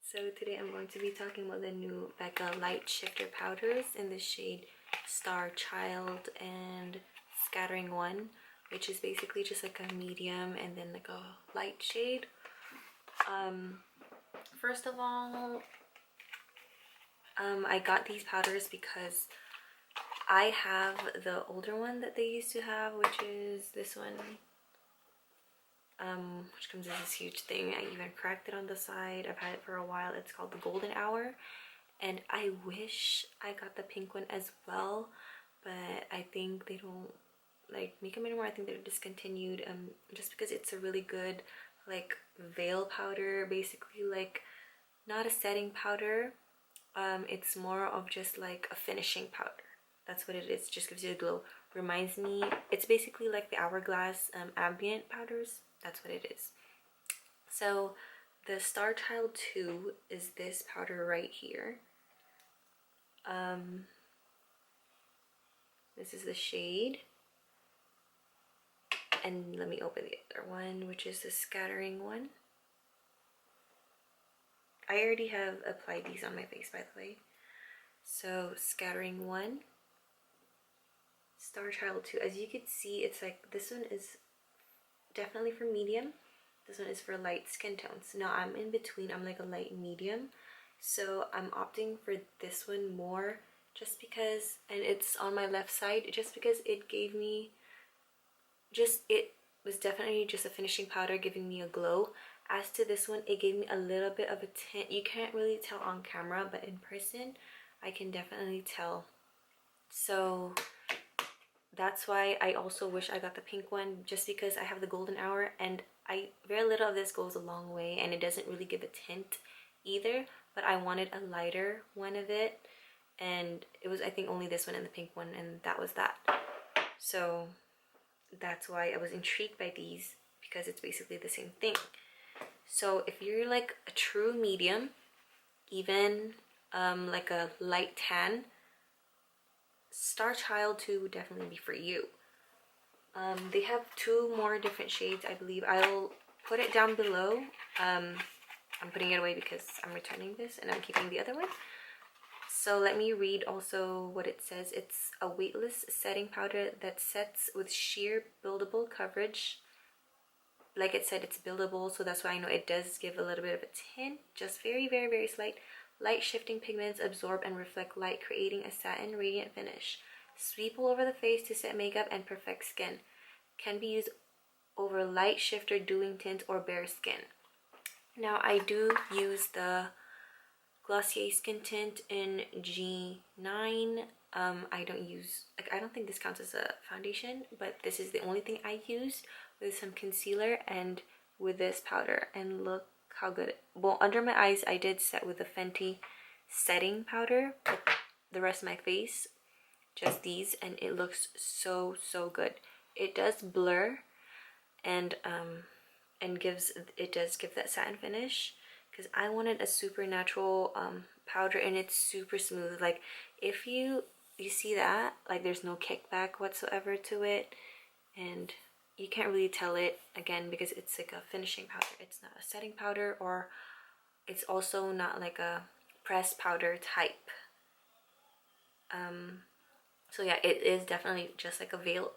So today I'm going to be talking about the new Becca light shifter powders in the shade Star Child and Scattering One, which is basically just like a medium and then like a light shade. First of all, I got these powders because I have the older one that they used to have, which is this one, which comes as this huge thing. I even cracked it on the side. I've had it for a while. It's called the Golden Hour, and I wish I got the pink one as well, but I think they don't like make them anymore. I think they're discontinued, just because it's a really good like veil powder, basically like not a setting powder. It's more of just like a finishing powder. That's what it is. It just gives you a glow. Reminds me, it's basically like the Hourglass Ambient powders. That's what it is. So the Star Child 2 is this powder right here. This is the shade. And let me open the other one, which is the Scattering One. I already have applied these on my face, by the way. So Scattering One, Star Child 2. As you can see, it's like this one is definitely for medium. This one is for light skin tones. Now I'm in between. I'm like a light medium. So I'm opting for this one more just because, and it's on my left side, just because it gave me it was definitely just a finishing powder giving me a glow. As to this one, it gave me a little bit of a tint. You can't really tell on camera, but in person I can definitely tell. So that's why I also wish I got the pink one, just because I have the Golden Hour, and very little of this goes a long way, and it doesn't really give a tint either, but I wanted a lighter one of it, and it was, I think, only this one and the pink one, and that was that. So that's why I was intrigued by these, because it's basically the same thing. So if you're like a true medium, even like a light tan, Star Child 2 would definitely be for you. They have 2 more different shades, I believe. I'll put it down below. I'm putting it away because I'm returning this and I'm keeping the other one. So let me read also what it says. It's a weightless setting powder that sets with sheer buildable coverage. Like it said, it's buildable, so that's why I know it does give a little bit of a tint, just very, very, very slight. Light shifting pigments absorb and reflect light, creating a satin radiant finish. Sweep all over the face to set makeup and perfect skin. Can be used over light shifter dewing tint or bare skin. Now I do use the Glossier Skin Tint in G9. I don't use, like, I don't think this counts as a foundation, but this is the only thing I used, with some concealer and with this powder, and look how good. Well, under my eyes I did set with the Fenty setting powder, but the rest of my face just these, and it looks so good. It does blur, and it does give that satin finish, because I wanted a super natural powder, and it's super smooth. Like if you see that, like there's no kickback whatsoever to it, and you can't really tell it, again, because it's like a finishing powder. It's not a setting powder, or it's also not like a pressed powder type. So yeah, it is definitely just like a veil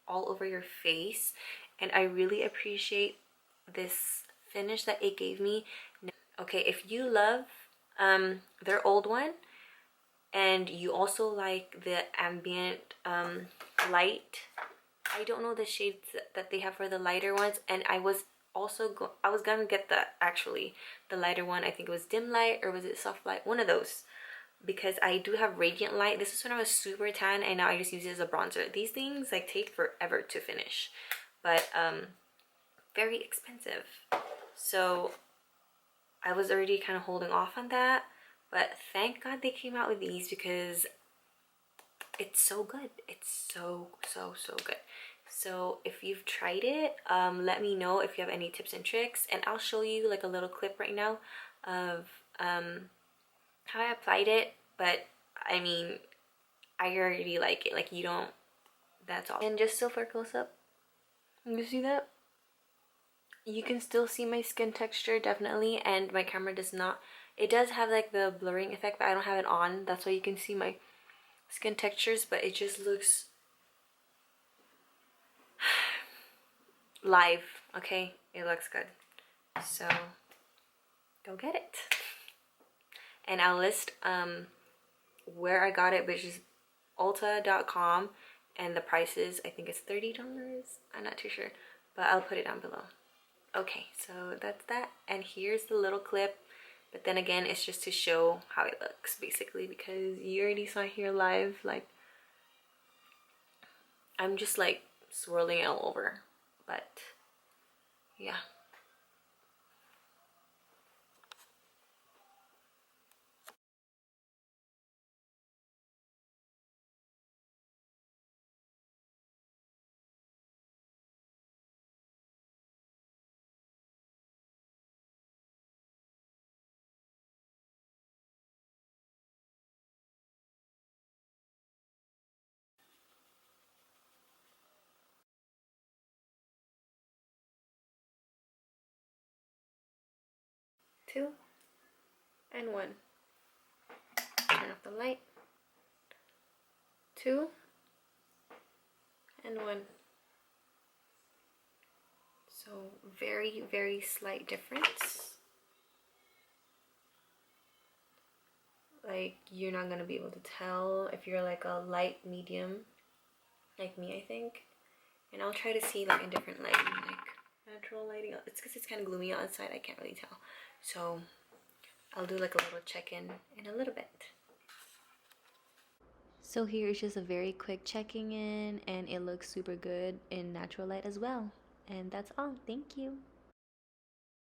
all over your face, and I really appreciate this finish that it gave me. Okay, if you love their old one, and you also like the ambient light, I don't know the shades that they have for the lighter ones, and I was gonna get the lighter one. I think it was dim light, or was it soft light, one of those, because I do have radiant light. This is when I was super tan, and now I just use it as a bronzer. These things like take forever to finish, but very expensive, so I was already kind of holding off on that. But thank God they came out with these, because it's so good. It's so good. So if you've tried it, let me know if you have any tips and tricks, and I'll show you like a little clip right now of how I applied it. But I mean, I already like it. Like, you don't, that's all. And just so for close up, you see that? you can still see my skin texture definitely, and my camera does not. It does have like the blurring effect, but I don't have it on. That's why you can see my skin textures, but it just looks live. Okay, it looks good. So go get it. And I'll list where I got it, which is Ulta.com, and the prices, I think it's $30. I'm not too sure, but I'll put it down below. Okay, so that's that, and here's the little clip. But then again, it's just to show how it looks basically, because you already saw here live. Like, I'm just like swirling it all over, but yeah. Two and one. Turn off the light. Two and one. So very, very slight difference. Like, you're not gonna be able to tell if you're like a light medium like me, I think. And I'll try to see like a different lighting, like natural lighting. It's because it's kind of gloomy outside, I can't really tell. So I'll do like a little check-in in a little bit. So here is just a very quick checking in, and it looks super good in natural light as well. And that's all. Thank you.